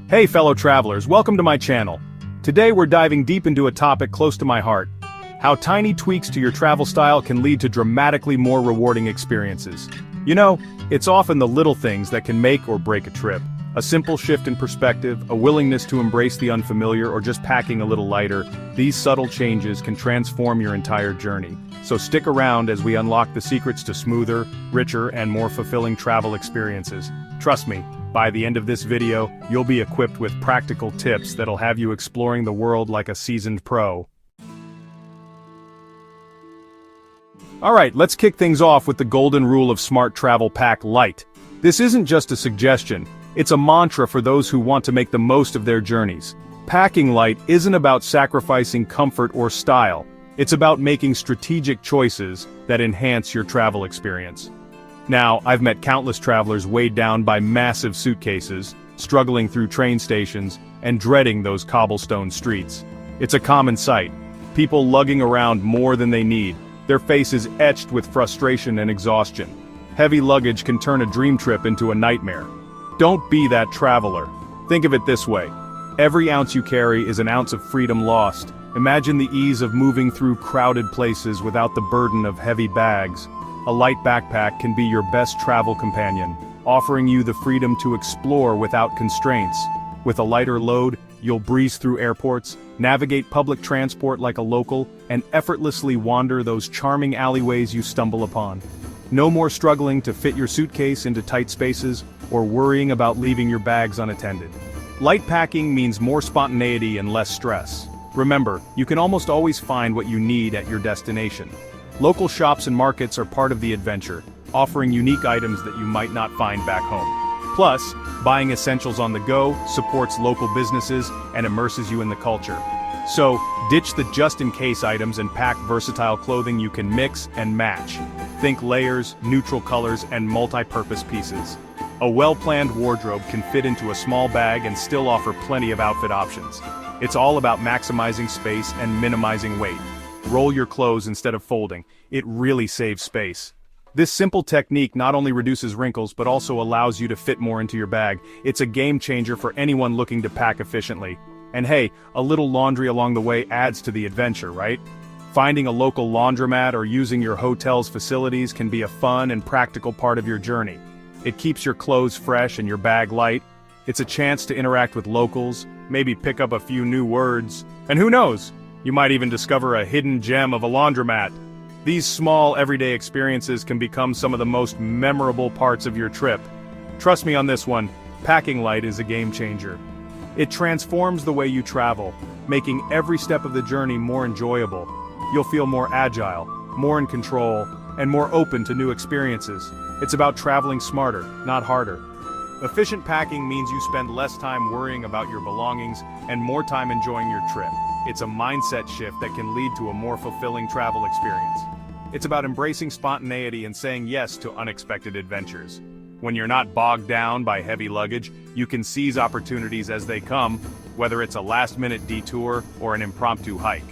Hey fellow travelers, welcome to my channel. Today we're diving deep into a topic close to my heart. How tiny tweaks to your travel style can lead to dramatically more rewarding experiences. You know, it's often the little things that can make or break a trip. A simple shift in perspective, a willingness to embrace the unfamiliar, or just packing a little lighter, these subtle changes can transform your entire journey. So stick around as we unlock the secrets to smoother, richer, and more fulfilling travel experiences. Trust me, by the end of this video, you'll be equipped with practical tips that'll have you exploring the world like a seasoned pro. Alright, let's kick things off with the golden rule of Smart Travel Pack Light. This isn't just a suggestion, it's a mantra for those who want to make the most of their journeys. Packing light isn't about sacrificing comfort or style, it's about making strategic choices that enhance your travel experience. Now, I've met countless travelers weighed down by massive suitcases, struggling through train stations, and dreading those cobblestone streets. It's a common sight. People lugging around more than they need, their faces etched with frustration and exhaustion. Heavy luggage can turn a dream trip into a nightmare. Don't be that traveler. Think of it this way. Every ounce you carry is an ounce of freedom lost. Imagine the ease of moving through crowded places without the burden of heavy bags. A light backpack can be your best travel companion, offering you the freedom to explore without constraints. With a lighter load, you'll breeze through airports, navigate public transport like a local, and effortlessly wander those charming alleyways you stumble upon. No more struggling to fit your suitcase into tight spaces, or worrying about leaving your bags unattended. Light packing means more spontaneity and less stress. Remember, you can almost always find what you need at your destination. Local shops and markets are part of the adventure, offering unique items that you might not find back home. Plus, buying essentials on the go supports local businesses and immerses you in the culture. So, ditch the just-in-case items and pack versatile clothing you can mix and match. Think layers, neutral colors, and multi-purpose pieces. A well-planned wardrobe can fit into a small bag and still offer plenty of outfit options. It's all about maximizing space and minimizing weight. Roll your clothes instead of folding. It really saves space. This simple technique not only reduces wrinkles but also allows you to fit more into your bag. It's a game changer for anyone looking to pack efficiently. And hey, a little laundry along the way adds to the adventure, right? Finding a local laundromat or using your hotel's facilities can be a fun and practical part of your journey. It keeps your clothes fresh and your bag light. It's a chance to interact with locals, maybe pick up a few new words, and who knows? You might even discover a hidden gem of a laundromat. These small, everyday experiences can become some of the most memorable parts of your trip. Trust me on this one, packing light is a game changer. It transforms the way you travel, making every step of the journey more enjoyable. You'll feel more agile, more in control, and more open to new experiences. It's about traveling smarter, not harder. Efficient packing means you spend less time worrying about your belongings and more time enjoying your trip. It's a mindset shift that can lead to a more fulfilling travel experience. It's about embracing spontaneity and saying yes to unexpected adventures. When you're not bogged down by heavy luggage, you can seize opportunities as they come, whether it's a last-minute detour or an impromptu hike.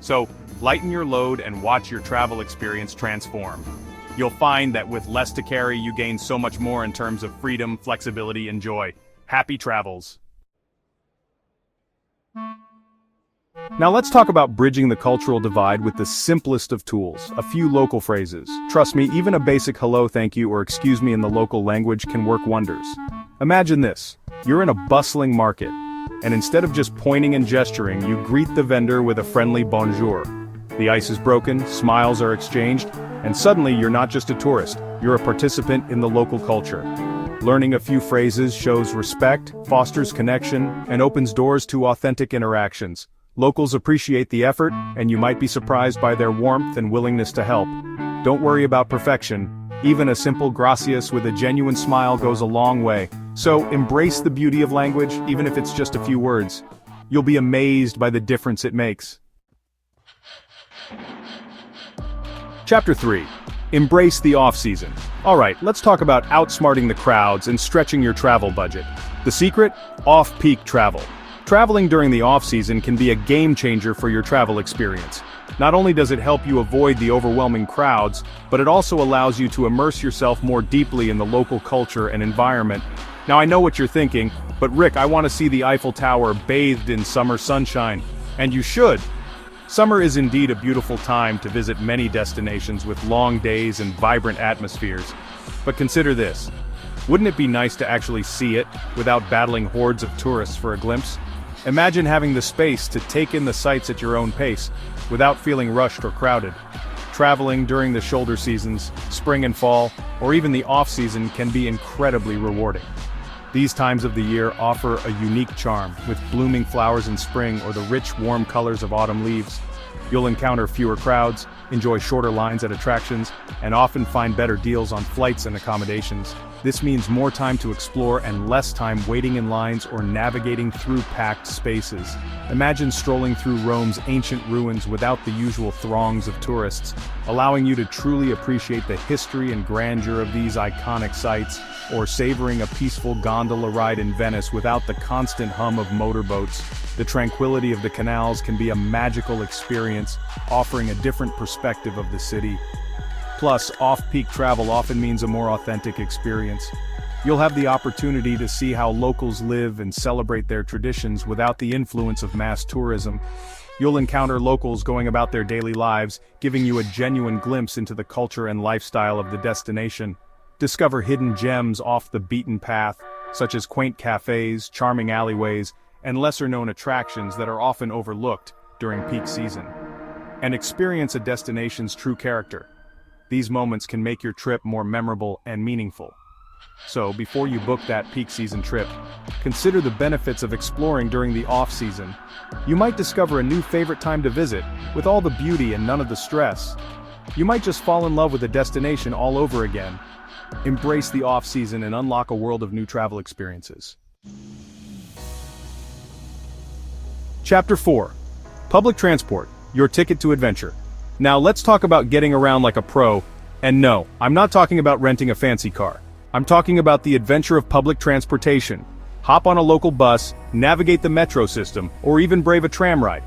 So, lighten your load and watch your travel experience transform. You'll find that with less to carry, you gain so much more in terms of freedom, flexibility, and joy. Happy travels! Now let's talk about bridging the cultural divide with the simplest of tools, a few local phrases. Trust me, even a basic hello, thank you, or excuse me in the local language can work wonders. Imagine this. You're in a bustling market, and instead of just pointing and gesturing, you greet the vendor with a friendly bonjour. The ice is broken, smiles are exchanged, and suddenly you're not just a tourist, you're a participant in the local culture. Learning a few phrases shows respect, fosters connection, and opens doors to authentic interactions. Locals appreciate the effort, and you might be surprised by their warmth and willingness to help. Don't worry about perfection. Even a simple gracias with a genuine smile goes a long way. So embrace the beauty of language, even if it's just a few words. You'll be amazed by the difference it makes. Chapter 3. Embrace the off-season. Alright, let's talk about outsmarting the crowds and stretching your travel budget. The secret? Off-peak travel. Traveling during the off-season can be a game-changer for your travel experience. Not only does it help you avoid the overwhelming crowds, but it also allows you to immerse yourself more deeply in the local culture and environment. Now I know what you're thinking, But Rick, I want to see the Eiffel Tower bathed in summer sunshine. And you should. Summer is indeed a beautiful time to visit many destinations with long days and vibrant atmospheres. But consider this. Wouldn't it be nice to actually see it, without battling hordes of tourists for a glimpse? Imagine having the space to take in the sights at your own pace, without feeling rushed or crowded. Traveling during the shoulder seasons, spring and fall, or even the off-season can be incredibly rewarding. These times of the year offer a unique charm, with blooming flowers in spring or the rich, warm colors of autumn leaves. You'll encounter fewer crowds, enjoy shorter lines at attractions, and often find better deals on flights and accommodations. This means more time to explore and less time waiting in lines or navigating through packed spaces. Imagine strolling through Rome's ancient ruins without the usual throngs of tourists, allowing you to truly appreciate the history and grandeur of these iconic sites, or savoring a peaceful gondola ride in Venice without the constant hum of motorboats. The tranquility of the canals can be a magical experience, offering a different perspective of the city. Plus, off-peak travel often means a more authentic experience. You'll have the opportunity to see how locals live and celebrate their traditions without the influence of mass tourism. You'll encounter locals going about their daily lives, giving you a genuine glimpse into the culture and lifestyle of the destination. Discover hidden gems off the beaten path, such as quaint cafes, charming alleyways, and lesser-known attractions that are often overlooked during peak season. And experience a destination's true character. These moments can make your trip more memorable and meaningful. So, before you book that peak season trip, consider the benefits of exploring during the off-season. You might discover a new favorite time to visit, with all the beauty and none of the stress. You might just fall in love with a destination all over again. Embrace the off-season and unlock a world of new travel experiences. Chapter 4. Public transport, your ticket to adventure. Now let's talk about getting around like a pro, and no, I'm not talking about renting a fancy car. I'm talking about the adventure of public transportation. Hop on a local bus, navigate the metro system, or even brave a tram ride.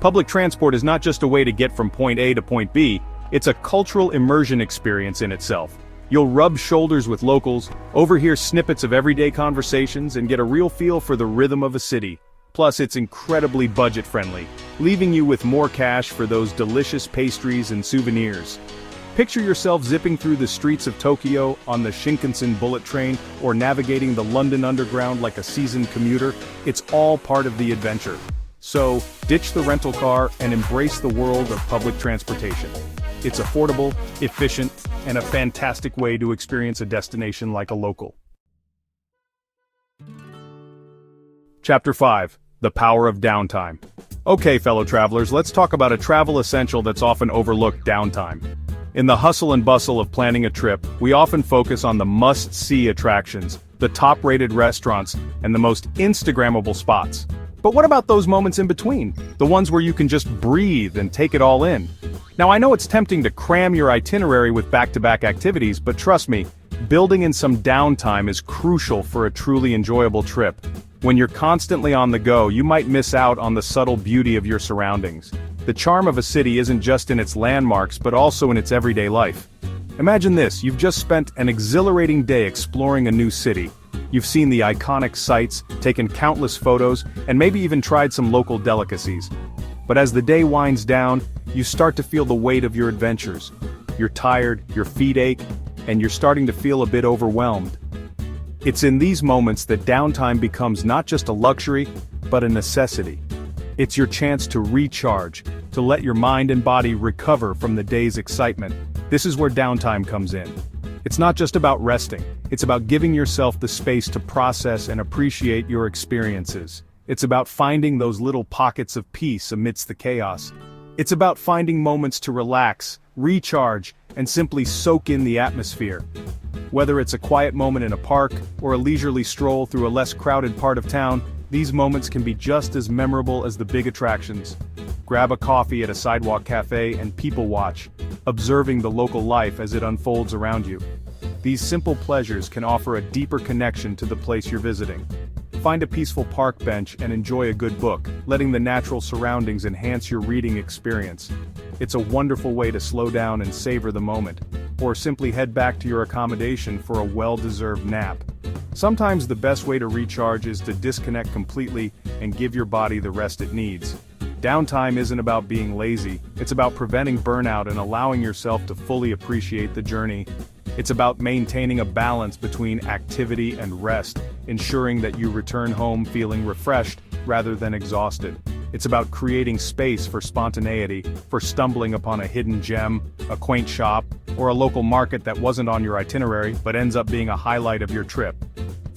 Public transport is not just a way to get from point A to point B, it's a cultural immersion experience in itself. You'll rub shoulders with locals, overhear snippets of everyday conversations, and get a real feel for the rhythm of a city. Plus, it's incredibly budget-friendly, leaving you with more cash for those delicious pastries and souvenirs. Picture yourself zipping through the streets of Tokyo on the Shinkansen bullet train, or navigating the London Underground like a seasoned commuter. It's all part of the adventure. So, ditch the rental car and embrace the world of public transportation. It's affordable, efficient, and a fantastic way to experience a destination like a local. Chapter 5. The power of downtime. Okay, fellow travelers, let's talk about a travel essential that's often overlooked: downtime. In the hustle and bustle of planning a trip, we often focus on the must-see attractions, the top-rated restaurants, and the most Instagrammable spots. But what about those moments in between? The ones where you can just breathe and take it all in? Now, I know it's tempting to cram your itinerary with back-to-back activities, but trust me, building in some downtime is crucial for a truly enjoyable trip. When you're constantly on the go, you might miss out on the subtle beauty of your surroundings. The charm of a city isn't just in its landmarks, but also in its everyday life. Imagine this: you've just spent an exhilarating day exploring a new city. You've seen the iconic sights, taken countless photos, and maybe even tried some local delicacies. But as the day winds down, you start to feel the weight of your adventures. You're tired, your feet ache, and you're starting to feel a bit overwhelmed. It's in these moments that downtime becomes not just a luxury, but a necessity. It's your chance to recharge, to let your mind and body recover from the day's excitement. This is where downtime comes in. It's not just about resting, it's about giving yourself the space to process and appreciate your experiences. It's about finding those little pockets of peace amidst the chaos. It's about finding moments to relax, recharge, and simply soak in the atmosphere. Whether it's a quiet moment in a park, or a leisurely stroll through a less crowded part of town, these moments can be just as memorable as the big attractions. Grab a coffee at a sidewalk cafe and people watch, observing the local life as it unfolds around you. These simple pleasures can offer a deeper connection to the place you're visiting. Find a peaceful park bench and enjoy a good book, letting the natural surroundings enhance your reading experience. It's a wonderful way to slow down and savor the moment, or simply head back to your accommodation for a well-deserved nap. Sometimes the best way to recharge is to disconnect completely and give your body the rest it needs. Downtime isn't about being lazy, it's about preventing burnout and allowing yourself to fully appreciate the journey. It's about maintaining a balance between activity and rest, ensuring that you return home feeling refreshed rather than exhausted. It's about creating space for spontaneity, for stumbling upon a hidden gem, a quaint shop, or a local market that wasn't on your itinerary but ends up being a highlight of your trip.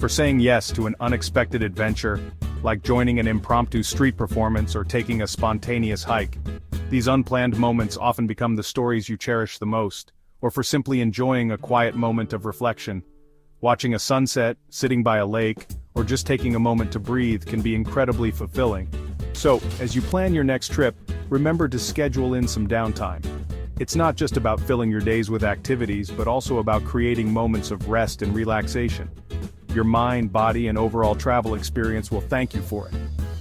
For saying yes to an unexpected adventure, like joining an impromptu street performance or taking a spontaneous hike. These unplanned moments often become the stories you cherish the most, or for simply enjoying a quiet moment of reflection. Watching a sunset, sitting by a lake, or just taking a moment to breathe can be incredibly fulfilling. So, as you plan your next trip, remember to schedule in some downtime. It's not just about filling your days with activities, but also about creating moments of rest and relaxation. Your mind, body, and overall travel experience will thank you for it.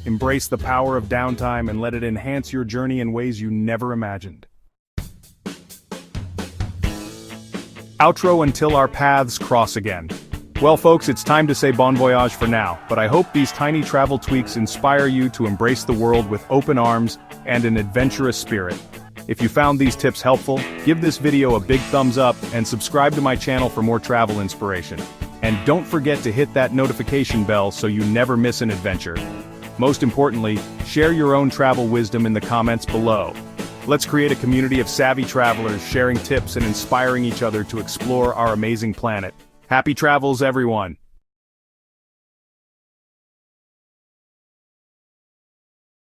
Embrace the power of downtime and let it enhance your journey in ways you never imagined. Outro until our paths cross again. Well folks, it's time to say bon voyage for now, but I hope these tiny travel tweaks inspire you to embrace the world with open arms and an adventurous spirit. If you found these tips helpful, give this video a big thumbs up and subscribe to my channel for more travel inspiration. And don't forget to hit that notification bell so you never miss an adventure. Most importantly, share your own travel wisdom in the comments below. Let's create a community of savvy travelers sharing tips and inspiring each other to explore our amazing planet. Happy travels, everyone!